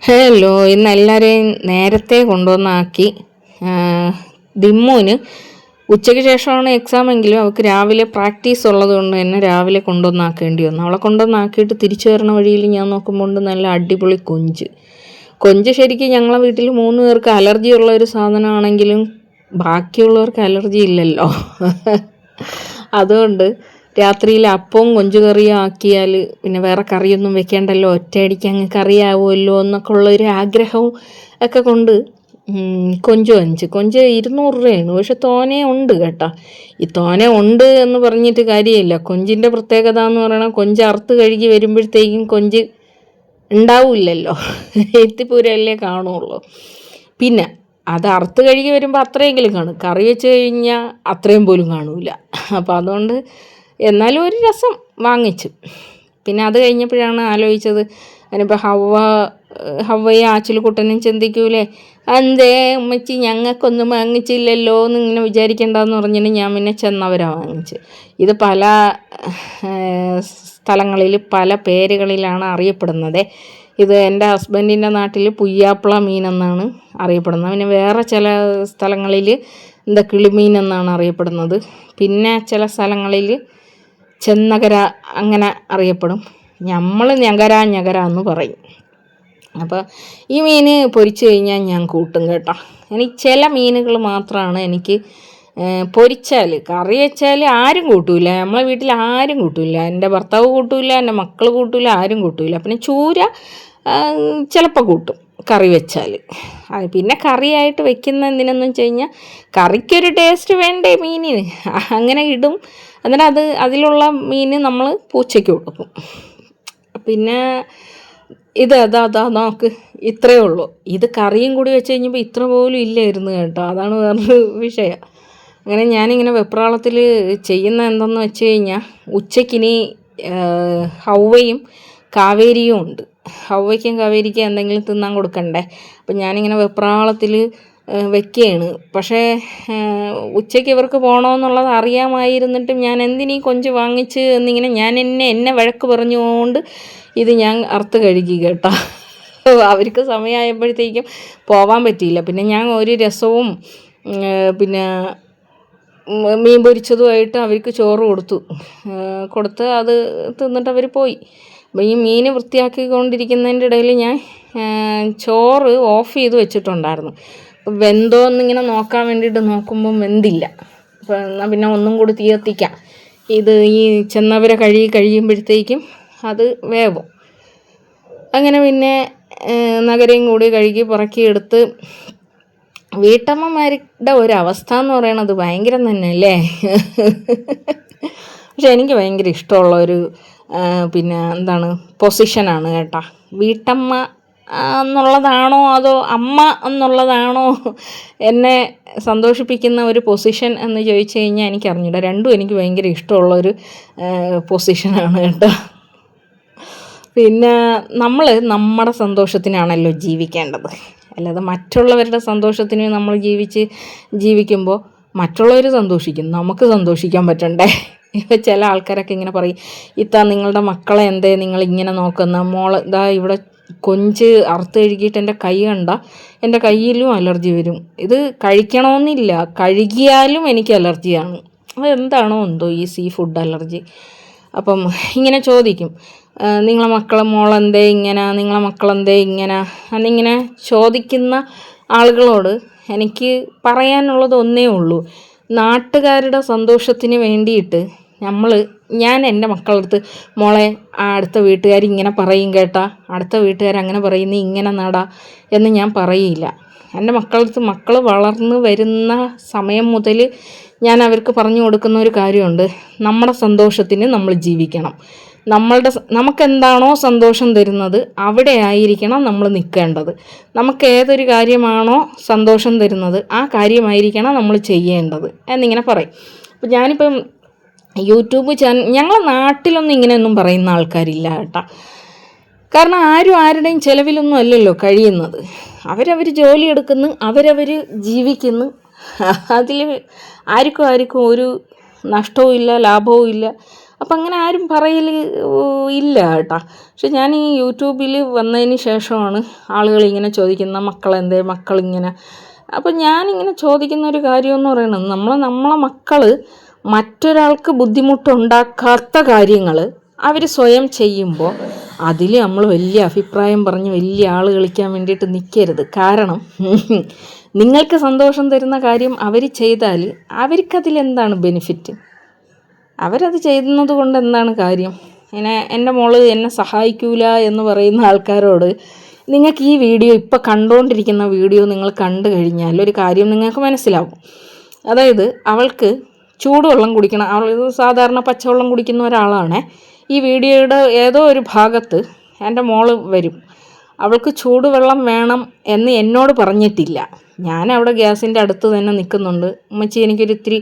Hello, ഇന്ന് എല്ലാവരെയും നേരത്തെ കൊണ്ടുവന്നാക്കി. ദിമ്മുവിന് ഉച്ചയ്ക്ക് ശേഷമാണ് എക്സാം എങ്കിലും അവൾക്ക് രാവിലെ പ്രാക്ടീസ് ഉള്ളത് കൊണ്ട് തന്നെ രാവിലെ കൊണ്ടുവന്നാക്കേണ്ടി വന്നു. അവളെ കൊണ്ടുവന്നാക്കിയിട്ട് തിരിച്ചു വരുന്ന വഴിയിൽ ഞാൻ നോക്കുമ്പോൾ നല്ല അടിപൊളി കൊഞ്ച് ശരിക്കും ഞങ്ങളെ വീട്ടിൽ 3 പേർക്ക് അലർജി ഉള്ള ഒരു സാധനമാണെങ്കിലും ബാക്കിയുള്ളവർക്ക് അലർജി ഇല്ലല്ലോ. അതുകൊണ്ട് രാത്രിയിൽ അപ്പവും കൊഞ്ച് കറിയും ആക്കിയാൽ പിന്നെ വേറെ കറിയൊന്നും വെക്കേണ്ടല്ലോ, ഒറ്റയടിക്ക് അങ്ങ് കറിയാവുമല്ലോ എന്നൊക്കെ ഉള്ളൊരു ആഗ്രഹവും ഒക്കെ കൊണ്ട് കൊഞ്ച് 200 രൂപയാണ്. പക്ഷെ തോനെ ഉണ്ട് കേട്ടോ. ഈ തോനെ ഉണ്ട് എന്ന് പറഞ്ഞിട്ട് കാര്യമില്ല. കൊഞ്ചിൻ്റെ പ്രത്യേകത എന്ന് പറയുന്നത് കൊഞ്ച് അറുത്ത് കഴുകി വരുമ്പോഴത്തേക്കും കൊഞ്ച് ഉണ്ടാവില്ലല്ലോ, എത്തിപ്പൂരല്ലേ കാണുള്ളൂ. പിന്നെ അത് അറുത്ത് കഴുകി വരുമ്പോൾ അത്രയെങ്കിലും കാണും, കറി വെച്ച് കഴിഞ്ഞാൽ അത്രയും പോലും കാണൂല. അപ്പോൾ അതുകൊണ്ട് എന്നാലും ഒരു രസം വാങ്ങിച്ചു. പിന്നെ അത് കഴിഞ്ഞപ്പോഴാണ് ആലോചിച്ചത്, അതിനിപ്പോൾ ഹവ്വയെ ആച്ചിൽക്കുട്ടനും ചിന്തിക്കൂലേ, എന്തേ ഉമ്മച്ചി ഞങ്ങൾക്കൊന്നും വാങ്ങിച്ചില്ലല്ലോ എന്നിങ്ങനെ വിചാരിക്കേണ്ടെന്ന് പറഞ്ഞിട്ട് ഞാൻ പിന്നെ ചെന്നവരാ വാങ്ങിച്ച്. ഇത് പല സ്ഥലങ്ങളിൽ പല പേരുകളിലാണ് അറിയപ്പെടുന്നത്. ഇത് എൻ്റെ ഹസ്ബൻഡിൻ്റെ നാട്ടിൽ പുയ്യാപ്പിള മീനെന്നാണ് അറിയപ്പെടുന്നത്. പിന്നെ വേറെ ചില സ്ഥലങ്ങളിൽ എന്താ കിളിമീൻ എന്നാണ് അറിയപ്പെടുന്നത്. പിന്നെ ചില സ്ഥലങ്ങളിൽ ചെന്നകര അങ്ങനെ അറിയപ്പെടും. നമ്മൾ ഞകര എന്ന് പറയും. അപ്പോൾ ഈ മീൻ പൊരിച്ച് കഴിഞ്ഞാൽ ഞാൻ കൂട്ടും കേട്ടോ. എനിക്ക് ചില മീനുകൾ മാത്രമാണ് എനിക്ക് പൊരിച്ചാൽ, കറി വെച്ചാൽ ആരും കൂട്ടൂല, നമ്മളെ വീട്ടിൽ ആരും കൂട്ടൂല. എൻ്റെ ഭർത്താവ് കൂട്ടൂല, എൻ്റെ മക്കൾ കൂട്ടൂല, ആരും കൂട്ടൂല. പിന്നെ ചൂര ചിലപ്പോൾ കൂട്ടും കറി വെച്ചാൽ. പിന്നെ കറിയായിട്ട് വെക്കുന്ന എന്തിനെന്ന് വെച്ച് കഴിഞ്ഞാൽ കറിക്കൊരു ടേസ്റ്റ് വേണ്ടേ മീനിന്, അങ്ങനെ ഇടും. എന്നിട്ട് അതിലുള്ള മീൻ നമ്മൾ പൂച്ചയ്ക്ക് കൊടുക്കും. പിന്നെ അതാ നോക്ക്, ഇത്രയേ ഉള്ളൂ. ഇത് കറിയും കൂടി വെച്ച് കഴിഞ്ഞപ്പോൾ ഇത്ര പോലും ഇല്ലായിരുന്നു കേട്ടോ. അതാണ് വേറൊരു വിഷയം. അങ്ങനെ ഞാനിങ്ങനെ വെപ്രാളത്തിൽ ചെയ്യുന്ന എന്തെന്ന് വെച്ച് കഴിഞ്ഞാൽ, ഉച്ചയ്ക്കിനി ഹവ്വയും കാവേരിയും ഉണ്ട്. ഹവ്വയ്ക്കും കാവേരിക്കും എന്തെങ്കിലും തിന്നാൻ കൊടുക്കണ്ടേ. അപ്പം ഞാനിങ്ങനെ വെപ്രാളത്തിൽ വെക്കുകയാണ്. പക്ഷേ ഉച്ചയ്ക്ക് ഇവർക്ക് പോകണമെന്നുള്ളത് അറിയാമായിരുന്നിട്ടും ഞാൻ എന്തിനീ കൊഞ്ച് വാങ്ങിച്ച് എന്നിങ്ങനെ ഞാൻ എന്നെ വഴക്ക് പറഞ്ഞുകൊണ്ട് ഇത് ഞാൻ അറുത്ത് കഴുകി കേട്ടോ. അവർക്ക് സമയമായപ്പോഴത്തേക്കും പോവാൻ പറ്റിയില്ല. പിന്നെ ഞാൻ ഒരു രസവും പിന്നെ മീൻ പൊരിച്ചതുമായിട്ട് അവർക്ക് ചോറ് കൊടുത്ത് അത് തിന്നിട്ട് അവർ പോയി. അപ്പോൾ ഈ മീൻ വൃത്തിയാക്കിക്കൊണ്ടിരിക്കുന്നതിൻ്റെ ഇടയിൽ ഞാൻ ചോറ് ഓഫ് ചെയ്ത് വെച്ചിട്ടുണ്ടായിരുന്നു. അപ്പോൾ വെന്തോ എന്നിങ്ങനെ നോക്കാൻ വേണ്ടിയിട്ട് നോക്കുമ്പം വെന്തില്ല. അപ്പോൾ എന്നാൽ പിന്നെ ഒന്നും കൂടി തീ കത്തിക്കാം, ഇത് ഈ ചെന്നവരെ കഴിയുമ്പോഴത്തേക്കും അത് വേവും. അങ്ങനെ പിന്നെ നഗരയും കൂടി കഴുകി പുറക്കിയെടുത്ത്. വീട്ടമ്മമാരുടെ ഒരവസ്ഥ എന്ന് പറയണത് ഭയങ്കരം തന്നെ അല്ലേ. പക്ഷെ എനിക്ക് ഭയങ്കര ഇഷ്ടമുള്ളൊരു പിന്നെ എന്താണ് പൊസിഷനാണ് കേട്ടോ. വീട്ടമ്മ എന്നുള്ളതാണോ അതോ അമ്മ എന്നുള്ളതാണോ എന്നെ സന്തോഷിപ്പിക്കുന്ന ഒരു പൊസിഷൻ എന്ന് ചോദിച്ചു കഴിഞ്ഞാൽ എനിക്കറിഞ്ഞില്ല. രണ്ടും എനിക്ക് ഭയങ്കര ഇഷ്ടമുള്ളൊരു പൊസിഷനാണ് കേട്ടോ. പിന്നെ നമ്മൾ നമ്മുടെ സന്തോഷത്തിനാണല്ലോ ജീവിക്കേണ്ടത്, അല്ലാതെ മറ്റുള്ളവരുടെ സന്തോഷത്തിന് നമ്മൾ ജീവിക്കുമ്പോൾ മറ്റുള്ളവർ സന്തോഷിക്കും, നമുക്ക് സന്തോഷിക്കാൻ പറ്റണ്ടേ. ഇപ്പോൾ ചില ആൾക്കാരൊക്കെ ഇങ്ങനെ പറയും, നിങ്ങളുടെ മക്കളെ എന്തേ നിങ്ങളിങ്ങനെ നോക്കുന്ന, മോളെ ഇവിടെ കൊഞ്ച് അറുത്ത് കഴുകിയിട്ട് എൻ്റെ കൈ കണ്ട എൻ്റെ കയ്യിലും അലർജി വരും. ഇത് കഴിക്കണമെന്നില്ല, കഴുകിയാലും എനിക്ക് അലർജിയാണ്. അതെന്താണോ എന്തോ ഈ സീ ഫുഡ് അലർജി. അപ്പം ഇങ്ങനെ ചോദിക്കും, നിങ്ങളെ മോളെന്തേ ഇങ്ങനെ, നിങ്ങളെ മക്കളെന്തേ ഇങ്ങനെ എന്നിങ്ങനെ ചോദിക്കുന്ന ആളുകളോട് എനിക്ക് പറയാനുള്ളത് ഒന്നേ ഉള്ളൂ. നാട്ടുകാരുടെ സന്തോഷത്തിന് വേണ്ടിയിട്ട് ഞാൻ എൻ്റെ മക്കളടുത്ത്, മോളെ അടുത്ത വീട്ടുകാർ ഇങ്ങനെ പറയും കേട്ടാ, അടുത്ത വീട്ടുകാരങ്ങനെ പറയും, നീ ഇങ്ങനെ നടാ എന്ന് ഞാൻ പറയില്ല. എൻ്റെ മക്കൾ വളർന്ന് വരുന്ന സമയം മുതൽ ഞാൻ അവർക്ക് പറഞ്ഞു കൊടുക്കുന്ന ഒരു കാര്യമുണ്ട്, നമ്മുടെ സന്തോഷത്തിന് നമ്മൾ ജീവിക്കണം. നമുക്കെന്താണോ സന്തോഷം തരുന്നത് അവിടെ ആയിരിക്കണം നമ്മൾ നിൽക്കേണ്ടത്. നമുക്ക് ഏതൊരു കാര്യമാണോ സന്തോഷം തരുന്നത് ആ കാര്യമായിരിക്കണം നമ്മൾ ചെയ്യേണ്ടത് എന്നിങ്ങനെ പറയും. അപ്പോൾ ഞാനിപ്പം യൂട്യൂബ് ചാനൽ, ഞങ്ങളുടെ നാട്ടിലൊന്നും ഇങ്ങനെയൊന്നും പറയുന്ന ആൾക്കാരില്ല കേട്ടോ. കാരണം ആരും ആരുടെയും ചിലവിലൊന്നും അല്ലല്ലോ കഴിയുന്നത്. അവരവർ ജോലിയെടുക്കുന്നു, അവരവർ ജീവിക്കുന്നു. അതിൽ ആർക്കും ഒരു നഷ്ടവും ഇല്ല, ലാഭവും ഇല്ല. അപ്പം അങ്ങനെ ആരും പറയൽ ഇല്ല കേട്ടോ. പക്ഷെ ഞാൻ ഈ യൂട്യൂബിൽ വന്നതിന് ശേഷമാണ് ആളുകൾ ഇങ്ങനെ ചോദിക്കുന്ന മക്കളെന്തേ മക്കളിങ്ങനെ. അപ്പം ഞാനിങ്ങനെ ചോദിക്കുന്ന ഒരു കാര്യമെന്ന് പറയുന്നത്, നമ്മളെ മക്കൾ മറ്റൊരാൾക്ക് ബുദ്ധിമുട്ടുണ്ടാക്കാത്ത കാര്യങ്ങൾ അവർ സ്വയം ചെയ്യുമ്പോൾ അതിൽ നമ്മൾ വലിയ അഭിപ്രായം പറഞ്ഞ് വലിയ ആൾ കളിക്കാൻ വേണ്ടിയിട്ട് നിൽക്കരുത്. കാരണം നിങ്ങൾക്ക് സന്തോഷം തരുന്ന കാര്യം അവർ ചെയ്താൽ അവർക്കതിലെന്താണ് ബെനിഫിറ്റ്? അവരത് ചെയ്യുന്നത് കൊണ്ട് എന്താണ് കാര്യം? ഇങ്ങനെ എൻ്റെ മോള് എന്നെ സഹായിക്കൂല എന്ന് പറയുന്ന ആൾക്കാരോട് നിങ്ങൾക്ക് ഈ വീഡിയോ ഇപ്പോൾ കണ്ടുകൊണ്ടിരിക്കുന്ന വീഡിയോ നിങ്ങൾ കണ്ടു കഴിഞ്ഞാൽ ഒരു കാര്യം നിങ്ങൾക്ക് മനസ്സിലാവും. അതായത് അവൾക്ക് ചൂടുവെള്ളം കുടിക്കണം. അവൾ സാധാരണ പച്ചവെള്ളം കുടിക്കുന്ന ഒരാളാണ്. ഈ വീഡിയോയുടെ ഏതോ ഒരു ഭാഗത്ത് എൻ്റെ മോള് വരും. അവൾക്ക് ചൂടുവെള്ളം വേണം എന്ന് എന്നോട് പറഞ്ഞിട്ടില്ല. ഞാൻ അവിടെ ഗ്യാസിൻ്റെ അടുത്ത് തന്നെ നിൽക്കുന്നുണ്ട്. ഉമ്മച്ചി എനിക്കൊരു ഇത്തിരി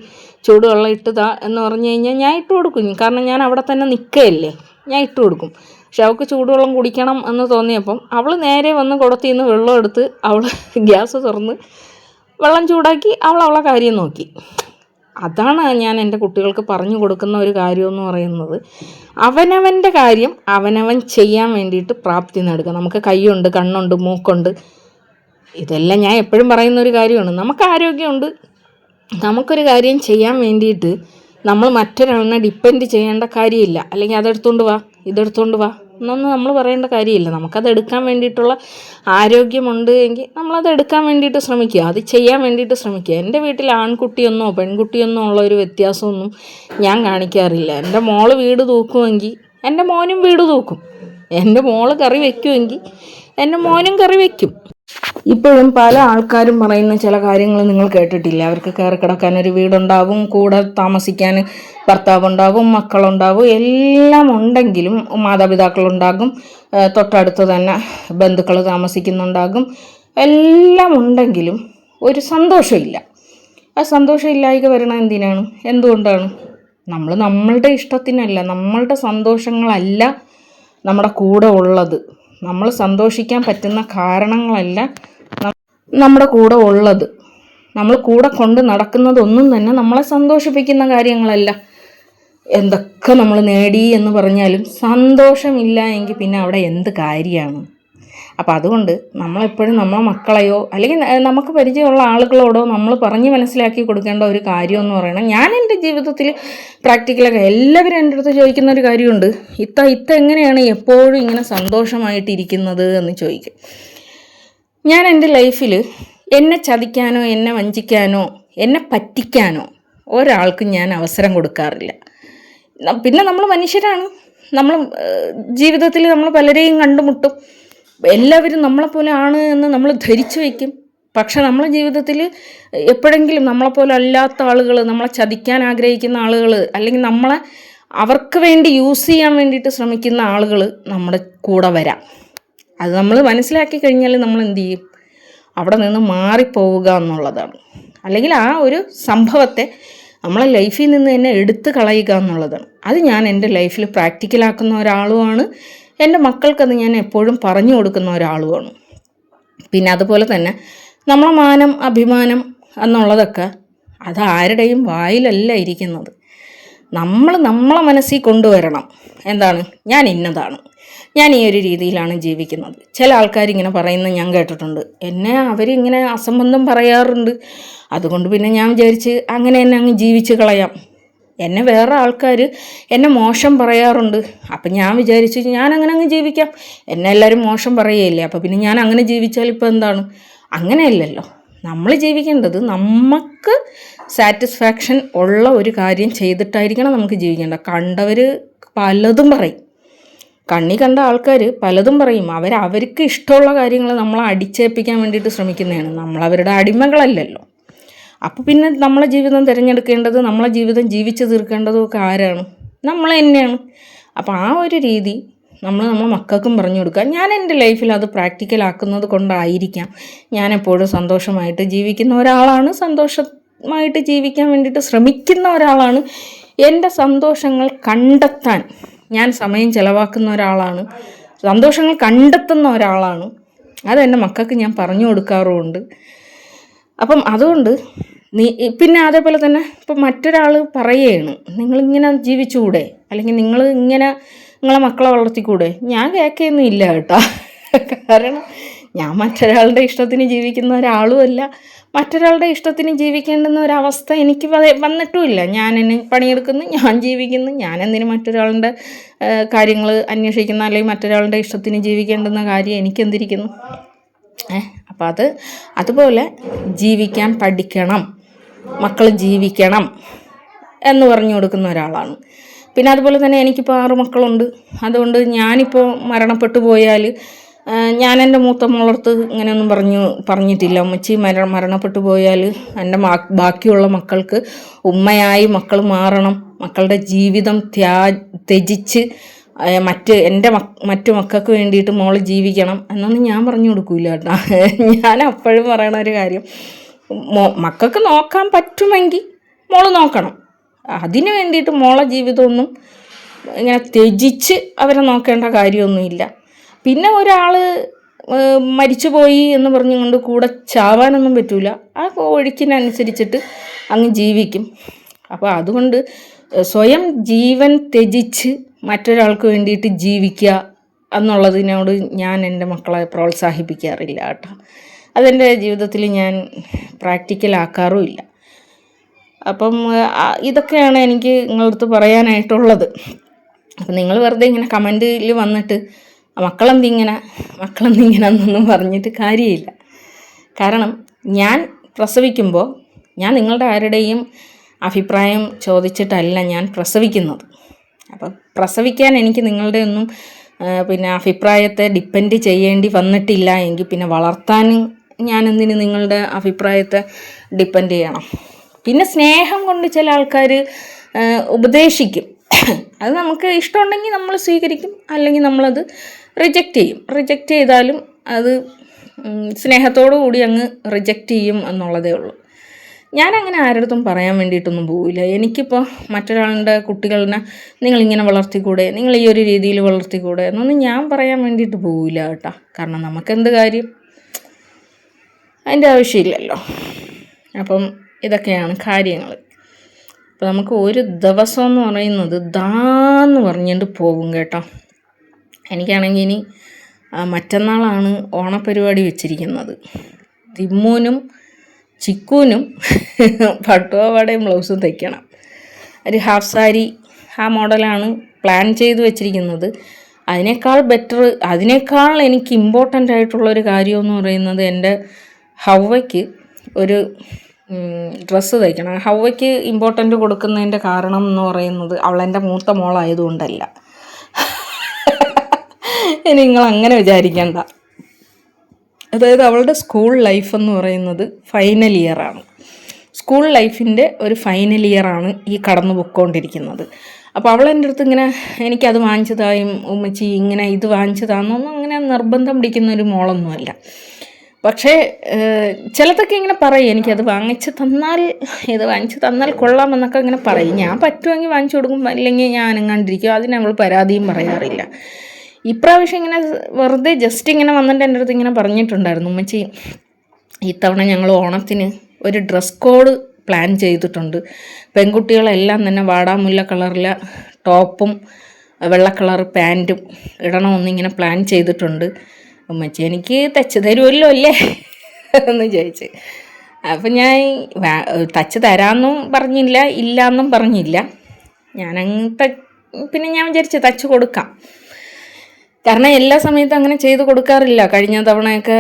ചൂടുവെള്ളം ഇട്ടുതാ എന്ന് പറഞ്ഞു കഴിഞ്ഞാൽ ഞാൻ ഇട്ട് കൊടുക്കും. കാരണം ഞാൻ അവിടെ തന്നെ നിൽക്കുകയല്ലേ, ഞാൻ ഇട്ട് കൊടുക്കും. പക്ഷെ അവൾക്ക് ചൂടുവെള്ളം കുടിക്കണം എന്ന് തോന്നിയപ്പം അവൾ നേരെ വന്ന് കുടത്തിൽ നിന്ന് വെള്ളം എടുത്ത് അവൾ ഗ്യാസ് തുറന്ന് വെള്ളം ചൂടാക്കി അവളെ കാര്യം നോക്കി. അതാണ് ഞാൻ എൻ്റെ കുട്ടികൾക്ക് പറഞ്ഞു കൊടുക്കുന്ന ഒരു കാര്യമെന്ന് പറയുന്നത്. അവനവൻ്റെ കാര്യം അവനവൻ ചെയ്യാൻ വേണ്ടിയിട്ട് പ്രാപ്തി നേടുക. നമുക്ക് കൈയുണ്ട്, കണ്ണുണ്ട്, മൂക്കുണ്ട്, ഇതെല്ലാം ഞാൻ എപ്പോഴും പറയുന്ന ഒരു കാര്യമാണ്. നമുക്ക് ആരോഗ്യമുണ്ട്. നമുക്കൊരു കാര്യം ചെയ്യാൻ വേണ്ടിയിട്ട് നമ്മൾ മറ്റൊരാളിനെ ഡിപ്പെൻഡ് ചെയ്യേണ്ട കാര്യമില്ല. അല്ലെങ്കിൽ അതെടുത്തുകൊണ്ട് വാ, ഇതെടുത്തുകൊണ്ട് വാ എന്നൊന്നും നമ്മൾ പറയേണ്ട കാര്യമില്ല. നമുക്കത് എടുക്കാൻ വേണ്ടിയിട്ടുള്ള ആരോഗ്യമുണ്ട് എങ്കിൽ നമ്മളത് എടുക്കാൻ വേണ്ടിയിട്ട് ശ്രമിക്കുക, അത് ചെയ്യാൻ വേണ്ടിയിട്ട് ശ്രമിക്കുക. എൻ്റെ വീട്ടിൽ ആൺകുട്ടിയെന്നോ പെൺകുട്ടിയെന്നോ ഉള്ള ഒരു വ്യത്യാസമൊന്നും ഞാൻ കാണിക്കാറില്ല. എൻ്റെ മോള് വീട് തൂക്കുമെങ്കിൽ എൻ്റെ മോനും വീട് തൂക്കും. എൻ്റെ മോള് കറി വയ്ക്കുമെങ്കിൽ എൻ്റെ മോനും കറി വയ്ക്കും. ഇപ്പോഴും പല ആൾക്കാരും പറയുന്ന ചില കാര്യങ്ങൾ നിങ്ങൾ കേട്ടിട്ടില്ല. അവർക്ക് കയറി കിടക്കാനൊരു വീടുണ്ടാവും, കൂടെ താമസിക്കാൻ ഭർത്താവുണ്ടാവും, മക്കളുണ്ടാവും, എല്ലാം ഉണ്ടെങ്കിലും മാതാപിതാക്കളുണ്ടാകും, തൊട്ടടുത്ത് തന്നെ ബന്ധുക്കൾ താമസിക്കുന്നുണ്ടാകും, എല്ലാം ഉണ്ടെങ്കിലും ഒരു സന്തോഷമില്ല. ആ സന്തോഷമില്ലായ്ക വരണം എന്തിനാണ്? എന്തുകൊണ്ടാണ്? നമ്മളുടെ ഇഷ്ടത്തിനല്ല, നമ്മളുടെ സന്തോഷങ്ങളല്ല നമ്മുടെ കൂടെ ഉള്ളത്. നമ്മൾ സന്തോഷിക്കാൻ പറ്റുന്ന കാരണങ്ങളല്ല നമ്മുടെ കൂടെ ഉള്ളത്. നമ്മൾ കൂടെ കൊണ്ട് നടക്കുന്നതൊന്നും തന്നെ നമ്മളെ സന്തോഷിപ്പിക്കുന്ന കാര്യങ്ങളല്ല. എന്തൊക്കെ നമ്മൾ നേടി എന്ന് പറഞ്ഞാലും സന്തോഷമില്ല എങ്കിൽ പിന്നെ അവിടെ എന്ത് കാര്യമാണ്? അപ്പോൾ അതുകൊണ്ട് നമ്മളെപ്പോഴും നമ്മളെ മക്കളെയോ അല്ലെങ്കിൽ നമുക്ക് പരിചയമുള്ള ആളുകളോടോ നമ്മൾ പറഞ്ഞ് മനസ്സിലാക്കി കൊടുക്കേണ്ട ഒരു കാര്യമെന്ന് പറയുന്നത്, ഞാൻ എൻ്റെ ജീവിതത്തിൽ പ്രാക്ടിക്കലൊക്കെ എല്ലാവരും എൻ്റെ അടുത്ത് ചോദിക്കുന്ന ഒരു കാര്യമുണ്ട്, ഇത്ത എങ്ങനെയാണ് എപ്പോഴും ഇങ്ങനെ സന്തോഷമായിട്ടിരിക്കുന്നത് എന്ന് ചോദിക്കും. ഞാൻ എൻ്റെ ലൈഫിൽ എന്നെ ചതിക്കാനോ എന്നെ വഞ്ചിക്കാനോ എന്നെ പറ്റിക്കാനോ ഒരാൾക്കും ഞാൻ അവസരം കൊടുക്കാറില്ല. പിന്നെ നമ്മൾ മനുഷ്യരാണ്. നമ്മൾ ജീവിതത്തിൽ നമ്മൾ പലരെയും കണ്ടുമുട്ടും. എല്ലാവരും നമ്മളെപ്പോലെ ആണ് എന്ന് നമ്മൾ ധരിച്ചു വയ്ക്കും. പക്ഷെ നമ്മളെ ജീവിതത്തിൽ എപ്പോഴെങ്കിലും നമ്മളെപ്പോലെ അല്ലാത്ത ആളുകൾ, നമ്മളെ ചതിക്കാൻ ആഗ്രഹിക്കുന്ന ആളുകൾ, അല്ലെങ്കിൽ നമ്മളെ അവർക്ക് വേണ്ടി യൂസ് ചെയ്യാൻ വേണ്ടിയിട്ട് ശ്രമിക്കുന്ന ആളുകൾ നമ്മുടെ കൂടെ വരാം. അത് നമ്മൾ മനസ്സിലാക്കി കഴിഞ്ഞാൽ നമ്മൾ എന്ത് ചെയ്യും? അവിടെ നിന്ന് മാറിപ്പോവുക എന്നുള്ളതാണ്. അല്ലെങ്കിൽ ആ ഒരു സംഭവത്തെ നമ്മളെ ലൈഫിൽ നിന്ന് തന്നെ എടുത്തു കളയുക എന്നുള്ളതാണ്. അത് ഞാൻ എൻ്റെ ലൈഫിൽ പ്രാക്ടിക്കലാക്കുന്ന ഒരാളുമാണ്. എൻ്റെ മക്കൾക്കത് ഞാൻ എപ്പോഴും പറഞ്ഞു കൊടുക്കുന്ന ഒരാളുമാണ്. പിന്നെ അതുപോലെ തന്നെ നമ്മളെ മാനം അഭിമാനം എന്നുള്ളതൊക്കെ അത് ആരുടെയും വായിലല്ല ഇരിക്കുന്നത്. നമ്മളെ മനസ്സിൽ കൊണ്ടുവരണം. എന്താണ്? ഞാൻ ഇന്നതാണ്, ഞാൻ ഈ ഒരു രീതിയിലാണ് ജീവിക്കുന്നത്. ചില ആൾക്കാരിങ്ങനെ പറയുന്നത് ഞാൻ കേട്ടിട്ടുണ്ട്. എന്നെ അവരിങ്ങനെ അസംബന്ധം പറയാറുണ്ട്. അതുകൊണ്ട് പിന്നെ ഞാൻ വിചാരിച്ച് അങ്ങനെ തന്നെ അങ്ങ് ജീവിച്ച് കളയാം. എന്നെ വേറെ ആൾക്കാർ എന്നെ മോശം പറയാറുണ്ട്. അപ്പം ഞാൻ വിചാരിച്ചു ഞാനങ്ങനെ അങ്ങ് ജീവിക്കാം. എന്നെ എല്ലാവരും മോശം പറയുകയില്ലേ, അപ്പോൾ പിന്നെ ഞാൻ അങ്ങനെ ജീവിച്ചാൽ ഇപ്പോൾ എന്താണ്? അങ്ങനെയല്ലല്ലോ. നമ്മൾ ജീവിക്കേണ്ടത് നമുക്ക് സാറ്റിസ്ഫാക്ഷൻ ഉള്ള ഒരു കാര്യം ചെയ്തിട്ടായിരിക്കണം നമുക്ക് ജീവിക്കേണ്ടത്. കണ്ടവർ പലതും പറയും, കണ്ണി കണ്ട ആൾക്കാർ പലതും പറയും. അവർക്ക് ഇഷ്ടമുള്ള കാര്യങ്ങൾ നമ്മളെ അടിച്ചേൽപ്പിക്കാൻ വേണ്ടിയിട്ട് ശ്രമിക്കുന്നതാണ്. നമ്മളവരുടെ അടിമകളല്ലല്ലോ. അപ്പോൾ പിന്നെ നമ്മളെ ജീവിതം തിരഞ്ഞെടുക്കേണ്ടത്, നമ്മളെ ജീവിതം ജീവിച്ച് തീർക്കേണ്ടതും ഒക്കെ ആരാണ്? നമ്മൾ തന്നെയാണ്. അപ്പോൾ ആ ഒരു രീതി നമ്മളെ മക്കൾക്കും പറഞ്ഞു കൊടുക്കുക. ഞാൻ എൻ്റെ ലൈഫിൽ അത് പ്രാക്ടിക്കലാക്കുന്നത് കൊണ്ടായിരിക്കാം ഞാൻ എപ്പോഴും സന്തോഷമായിട്ട് ജീവിക്കുന്ന ഒരാളാണ്. സന്തോഷമായിട്ട് ജീവിക്കാൻ വേണ്ടിയിട്ട് ശ്രമിക്കുന്ന ഒരാളാണ്. എൻ്റെ സന്തോഷങ്ങൾ കണ്ടെത്താൻ ഞാൻ സമയം ചിലവാക്കുന്ന ഒരാളാണ്. സന്തോഷങ്ങൾ കണ്ടെത്തുന്ന ഒരാളാണ്. അതെൻ്റെ മക്കൾക്ക് ഞാൻ പറഞ്ഞു കൊടുക്കാറുമുണ്ട്. അപ്പം അതുകൊണ്ട് പിന്നെ അതേപോലെ തന്നെ ഇപ്പം മറ്റൊരാൾ പറയുകയാണ് നിങ്ങളിങ്ങനെ ജീവിച്ചുകൂടെ, അല്ലെങ്കിൽ നിങ്ങൾ ഇങ്ങനെ നിങ്ങളെ മക്കളെ വളർത്തിക്കൂടെ, ഞാൻ കേൾക്കുകയൊന്നും ഇല്ല കേട്ടോ. കാരണം ഞാൻ മറ്റൊരാളുടെ ഇഷ്ടത്തിന് ജീവിക്കുന്ന ഒരാളുമല്ല, മറ്റൊരാളുടെ ഇഷ്ടത്തിന് ജീവിക്കേണ്ടുന്ന ഒരവസ്ഥ എനിക്ക് വന്നിട്ടുമില്ല. ഞാൻ എന്നെ പണിയെടുക്കുന്നു, ഞാൻ ജീവിക്കുന്നു, ഞാൻ എന്തിനും മറ്റൊരാളുടെ കാര്യങ്ങൾ അന്വേഷിക്കുന്ന അല്ലെങ്കിൽ മറ്റൊരാളുടെ ഇഷ്ടത്തിന് ജീവിക്കേണ്ടുന്ന കാര്യം എനിക്കെന്തിരിക്കുന്നു. അപ്പം അതുപോലെ ജീവിക്കാൻ പഠിക്കണം, മക്കൾ ജീവിക്കണം എന്ന് പറഞ്ഞു കൊടുക്കുന്ന ഒരാളാണ്. പിന്നെ അതുപോലെ തന്നെ എനിക്കിപ്പോൾ 6 മക്കളുണ്ട്. അതുകൊണ്ട് ഞാനിപ്പോൾ മരണപ്പെട്ടു പോയാൽ ഞാൻ എൻ്റെ മൂത്ത മോളടുത്ത് ഇങ്ങനെയൊന്നും പറഞ്ഞിട്ടില്ല. ഉമ്മച്ചി മരണപ്പെട്ടു പോയാൽ എൻ്റെ ബാക്കിയുള്ള മക്കൾക്ക് ഉമ്മയായി മക്കൾ മാറണം, മക്കളുടെ ജീവിതം ത്യജിച്ച് എൻ്റെ മറ്റു മക്കൾക്ക് വേണ്ടിയിട്ട് മോൾ ജീവിക്കണം എന്നൊന്നും ഞാൻ പറഞ്ഞു കൊടുക്കില്ല കേട്ടോ. ഞാൻ അപ്പോഴും പറയണ ഒരു കാര്യം, മക്കൾക്ക് നോക്കാൻ പറ്റുമെങ്കിൽ മോൾ നോക്കണം. അതിന് വേണ്ടിയിട്ട് മോളെ ജീവിതമൊന്നും ഇങ്ങനെ ത്യജിച്ച് അവരെ നോക്കേണ്ട കാര്യമൊന്നുമില്ല. പിന്നെ ഒരാൾ മരിച്ചുപോയി എന്ന് പറഞ്ഞുകൊണ്ട് കൂടെ ചാവാനൊന്നും പറ്റില്ല. ആ ഒഴുക്കിനനുസരിച്ചിട്ട് അങ്ങ് ജീവിക്കും. അപ്പോൾ അതുകൊണ്ട് സ്വയം ജീവൻ ത്യജിച്ച് മറ്റൊരാൾക്ക് വേണ്ടിയിട്ട് ജീവിക്കുക എന്നുള്ളതിനോട് ഞാൻ എൻ്റെ മക്കളെ പ്രോത്സാഹിപ്പിക്കാറില്ല കേട്ടോ. അതെൻ്റെ ജീവിതത്തിൽ ഞാൻ പ്രാക്ടിക്കലാക്കാറുമില്ല. അപ്പം ഇതൊക്കെയാണ് എനിക്ക് നിങ്ങളടുത്ത് പറയാനായിട്ടുള്ളത്. അപ്പം നിങ്ങൾ വെറുതെ ഇങ്ങനെ കമൻറ്റിൽ വന്നിട്ട് മക്കളെന്തിങ്ങനെ എന്നൊന്നും പറഞ്ഞിട്ട് കാര്യമില്ല. കാരണം ഞാൻ പ്രസവിക്കുമ്പോൾ ഞാൻ നിങ്ങളുടെ ആരുടെയും അഭിപ്രായം ചോദിച്ചിട്ടല്ല ഞാൻ പ്രസവിക്കുന്നത്. അപ്പം പ്രസവിക്കാൻ എനിക്ക് നിങ്ങളുടെ ഒന്നും പിന്നെ അഭിപ്രായത്തെ ഡിപ്പെൻഡ് ചെയ്യേണ്ടി വന്നിട്ടില്ല എങ്കിൽ പിന്നെ വളർത്താൻ ഞാനെന്തിന് നിങ്ങളുടെ അഭിപ്രായത്തെ ഡിപ്പെൻഡ് ചെയ്യണം. പിന്നെ സ്നേഹം കൊണ്ട് ചില ആൾക്കാർ ഉപദേശിക്കും. അത് നമുക്ക് ഇഷ്ടമുണ്ടെങ്കിൽ നമ്മൾ സ്വീകരിക്കും, അല്ലെങ്കിൽ നമ്മളത് റിജക്റ്റ് ചെയ്യും. റിജക്റ്റ് ചെയ്താലും അത് സ്നേഹത്തോടു കൂടി അങ്ങ് റിജക്റ്റ് ചെയ്യും എന്നുള്ളതേ ഉള്ളൂ. ഞാനങ്ങനെ ആരുടെ പറയാൻ വേണ്ടിയിട്ടൊന്നും പോവില്ല. എനിക്കിപ്പോൾ മറ്റൊരാളുടെ കുട്ടികളെ നിങ്ങളിങ്ങനെ വളർത്തിക്കൂടെ, നിങ്ങൾ ഈ ഒരു രീതിയിൽ വളർത്തിക്കൂടെ എന്നൊന്നും ഞാൻ പറയാൻ വേണ്ടിയിട്ട് പോവില്ല കേട്ടോ. കാരണം നമുക്കെന്ത് കാര്യം, അതിൻ്റെ ആവശ്യമില്ലല്ലോ. അപ്പം ഇതൊക്കെയാണ് കാര്യങ്ങൾ. അപ്പോൾ നമുക്ക് ഒരു ദിവസം എന്ന് പറയുന്നത് ദാന്ന് പറഞ്ഞുകൊണ്ട് പോകും കേട്ടോ. എനിക്കാണെങ്കിൽ ഇനി മറ്റന്നാളാണ് ഓണപ്പരിപാടി വെച്ചിരിക്കുന്നത്. ദിമ്മൂനും ചിക്കൂനും പട്ടുപാവാടയും ബ്ലൗസും തയ്ക്കണം. ഒരു ഹാഫ് സാരി ആ മോഡലാണ് പ്ലാൻ ചെയ്ത് വെച്ചിരിക്കുന്നത്. അതിനേക്കാൾ എനിക്ക് ഇമ്പോർട്ടൻ്റ് ആയിട്ടുള്ളൊരു കാര്യമെന്ന് പറയുന്നത് എൻ്റെ ഹവ്വയ്ക്ക് ഒരു ഡ്രസ്സ് തയ്ക്കണം. ഹവ്വയ്ക്ക് ഇമ്പോർട്ടൻ്റ് കൊടുക്കുന്നതിൻ്റെ കാരണം എന്ന് പറയുന്നത് അവളെൻ്റെ മൂത്ത മോളായതുകൊണ്ടല്ല. നിങ്ങൾ അങ്ങനെ വിചാരിക്കേണ്ട. അതായത് അവളുടെ സ്കൂൾ ലൈഫ് എന്ന് പറയുന്നത് ഫൈനൽ ഇയറാണ്. സ്കൂൾ ലൈഫിൻ്റെ ഒരു ഫൈനൽ ഇയറാണ് ഈ കടന്നു പൊയ്ക്കൊണ്ടിരിക്കുന്നത്. അപ്പോൾ അവൾ എൻ്റെ അടുത്ത് ഇങ്ങനെ എനിക്കത് വാങ്ങിച്ചതായും ഉമ്മച്ചി ഇങ്ങനെ ഇത് വാങ്ങിച്ചതാണെന്നൊന്നും അങ്ങനെ നിർബന്ധം പിടിക്കുന്ന ഒരു മോളൊന്നുമല്ല. പക്ഷേ ചിലതൊക്കെ ഇങ്ങനെ പറയും, എനിക്കത് വാങ്ങിച്ച് തന്നാൽ ഇത് വാങ്ങിച്ച് തന്നാൽ കൊള്ളാമെന്നൊക്കെ ഇങ്ങനെ പറയും. ഞാൻ പറ്റുമെങ്കിൽ വാങ്ങിച്ചു കൊടുക്കും, അല്ലെങ്കിൽ ഞാൻ അനങ്ങാണ്ടിരിക്കും. അതിന് അവൾ പരാതിയും പറയാറില്ല. ഇപ്രാവശ്യം ഇങ്ങനെ വെറുതെ ജസ്റ്റ് ഇങ്ങനെ വന്നിട്ട് എൻ്റെ അടുത്ത് ഇങ്ങനെ പറഞ്ഞിട്ടുണ്ടായിരുന്നു, ഉമ്മച്ചി ഇത്തവണ ഞങ്ങൾ ഓണത്തിന് ഒരു ഡ്രസ് കോഡ് പ്ലാൻ ചെയ്തിട്ടുണ്ട്. പെൺകുട്ടികളെല്ലാം തന്നെ വാടാമുല്ല കളറിലെ ടോപ്പും വെള്ള കളർ പാൻറ്റും ഇടണമെന്നിങ്ങനെ പ്ലാൻ ചെയ്തിട്ടുണ്ട്. ഉമ്മച്ചി എനിക്ക് തച്ച് തരുമല്ലോ അല്ലേ എന്ന് ചോദിച്ച്. അപ്പം ഞാൻ തച്ച് തരാമെന്നും പറഞ്ഞില്ല, ഇല്ലയെന്നും പറഞ്ഞില്ല. പിന്നെ ഞാൻ വിചാരിച്ചു തച്ച് കൊടുക്കാം. കാരണം എല്ലാ സമയത്തും അങ്ങനെ ചെയ്ത് കൊടുക്കാറില്ല. കഴിഞ്ഞ തവണയൊക്കെ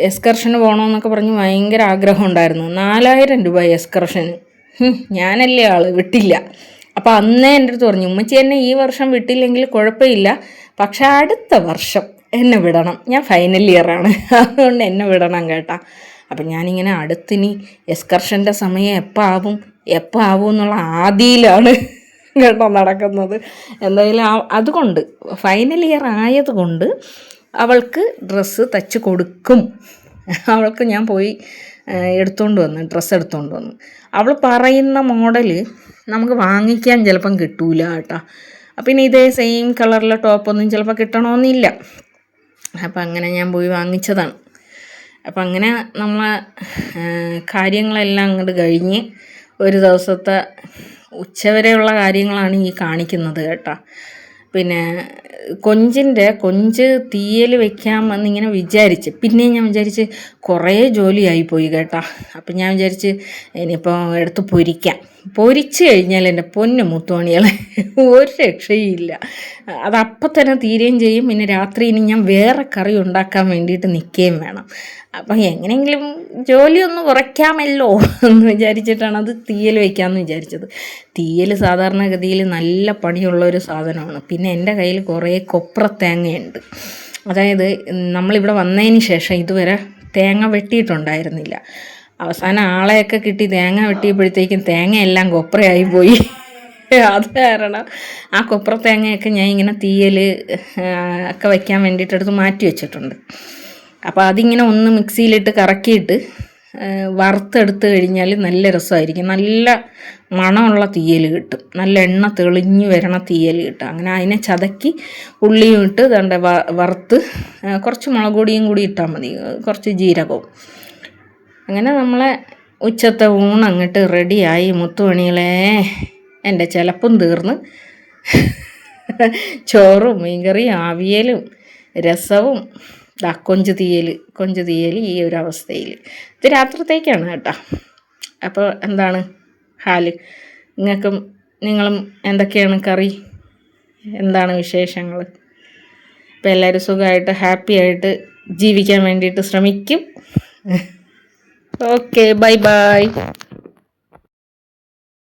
എക്സ്കർഷന് പോകണമെന്നൊക്കെ പറഞ്ഞ് ഭയങ്കര ആഗ്രഹം ഉണ്ടായിരുന്നു. 4000 രൂപ എക്സ്കർഷന്. ഞാനല്ലേ വിട്ടില്ല. അപ്പോൾ അന്നേ എൻ്റെ അടുത്ത് പറഞ്ഞു, ഉമ്മച്ചി എന്നെ ഈ വർഷം വിട്ടില്ലെങ്കിൽ കുഴപ്പമില്ല, പക്ഷെ അടുത്ത വർഷം എന്നെ വിടണം, ഞാൻ ഫൈനൽ ഇയറാണ്, അതുകൊണ്ട് എന്നെ വിടണം കേട്ടാ. അപ്പം ഞാനിങ്ങനെ അടുത്തിനി എക്സ്കർഷൻ്റെ സമയം എപ്പോൾ ആവും എന്നുള്ള ആദിയിലാണ് കേട്ടോ നടക്കുന്നത്. എന്തായാലും അതുകൊണ്ട് ഫൈനൽ ഇയർ ആയതുകൊണ്ട് അവൾക്ക് ഡ്രസ്സ് തച്ച് കൊടുക്കും. അവൾക്ക് ഞാൻ പോയി ഡ്രസ്സ് എടുത്തുകൊണ്ട് വന്നു. അവൾ പറയുന്ന മോഡൽ നമുക്ക് വാങ്ങിക്കാൻ ചിലപ്പം കിട്ടൂല കേട്ടോ. അപ്പം ഇനി ഇതേ സെയിം കളറിലെ ടോപ്പൊന്നും ചിലപ്പോൾ കിട്ടണമെന്നില്ല. അപ്പം അങ്ങനെ ഞാൻ പോയി വാങ്ങിച്ചതാണ്. അപ്പം അങ്ങനെ നമ്മളെ കാര്യങ്ങളെല്ലാം അങ്ങോട്ട് കഴിഞ്ഞ് ഒരു ദിവസത്തെ ഉച്ചവരെയുള്ള കാര്യങ്ങളാണ് ഈ കാണിക്കുന്നത് കേട്ടോ. പിന്നെ കൊഞ്ച് തീയൽ വെക്കാമെന്നിങ്ങനെ വിചാരിച്ച്, പിന്നെ ഞാൻ വിചാരിച്ച് കുറേ ജോലിയായിപ്പോയി കേട്ടോ. അപ്പം ഞാൻ വിചാരിച്ച് ഇനിയിപ്പോൾ എടുത്ത് പൊരിച്ച് കഴിഞ്ഞാൽ എൻ്റെ പൊന്നു മുത്തുമണികളെ ഒരു രക്ഷയില്ല. അതപ്പം തന്നെ തീരുകയും ചെയ്യും. പിന്നെ രാത്രി ഇനി ഞാൻ വേറെ കറി ഉണ്ടാക്കാൻ വേണ്ടിയിട്ട് നിൽക്കുകയും വേണം. അപ്പം എങ്ങനെയെങ്കിലും ജോലി ഒന്ന് കുറയ്ക്കാമല്ലോ എന്ന് വിചാരിച്ചിട്ടാണ് അത് തീയൽ വയ്ക്കാമെന്ന് വിചാരിച്ചത്. തീയൽ സാധാരണഗതിയിൽ നല്ല പണിയുള്ളൊരു സാധനമാണ്. പിന്നെ എൻ്റെ കയ്യിൽ കുറേ കൊപ്രത്തേങ്ങയുണ്ട്. അതായത് നമ്മളിവിടെ വന്നതിന് ശേഷം ഇതുവരെ തേങ്ങ വെട്ടിയിട്ടുണ്ടായിരുന്നില്ല. അവസാനം ആളെയൊക്കെ കിട്ടി തേങ്ങ വെട്ടിയപ്പോഴത്തേക്കും തേങ്ങയെല്ലാം കൊപ്രയായി പോയി. അത് കാരണം ആ കൊപ്ര തേങ്ങയൊക്കെ ഞാൻ ഇങ്ങനെ തീയൽ ഒക്കെ വയ്ക്കാൻ വേണ്ടിയിട്ട് എടുത്ത് മാറ്റി വെച്ചിട്ടുണ്ട്. അപ്പോൾ അതിങ്ങനെ ഒന്ന് മിക്സിയിലിട്ട് കറക്കിയിട്ട് വറുത്തെടുത്ത് കഴിഞ്ഞാൽ നല്ല രസമായിരിക്കും. നല്ല മണമുള്ള തീയൽ കിട്ടും. നല്ല എണ്ണ തെളിഞ്ഞ് വരണ തീയൽ കിട്ടും. അങ്ങനെ അതിനെ ചതക്കി ഉള്ളിയും ഇട്ട് ദണ്ട വറുത്ത് കുറച്ച് മുളക് പൊടിയും കൂടി ഇട്ടാൽ മതി, കുറച്ച് ജീരകവും. അങ്ങനെ നമ്മളെ ഉച്ചത്തെ ഊണങ്ങോട്ട് റെഡിയായി മുത്തുമണികളെ. എൻ്റെ ചിലപ്പം തീർന്ന് ചോറും മീൻകറിയും അവിയലും രസവും കൊഞ്ച് തീയൽ ഈ ഒരു അവസ്ഥയിൽ. ഇത് രാത്രിത്തേക്കാണ് കേട്ടോ. അപ്പോൾ എന്താണ് ഹാല്? നിങ്ങളും എന്തൊക്കെയാണ് കറി? എന്താണ് വിശേഷങ്ങൾ? അപ്പോൾ എല്ലാവരും സുഖമായിട്ട് ഹാപ്പി ആയിട്ട് ജീവിക്കാൻ വേണ്ടിയിട്ട് ശ്രമിക്കും. Okay, bye bye.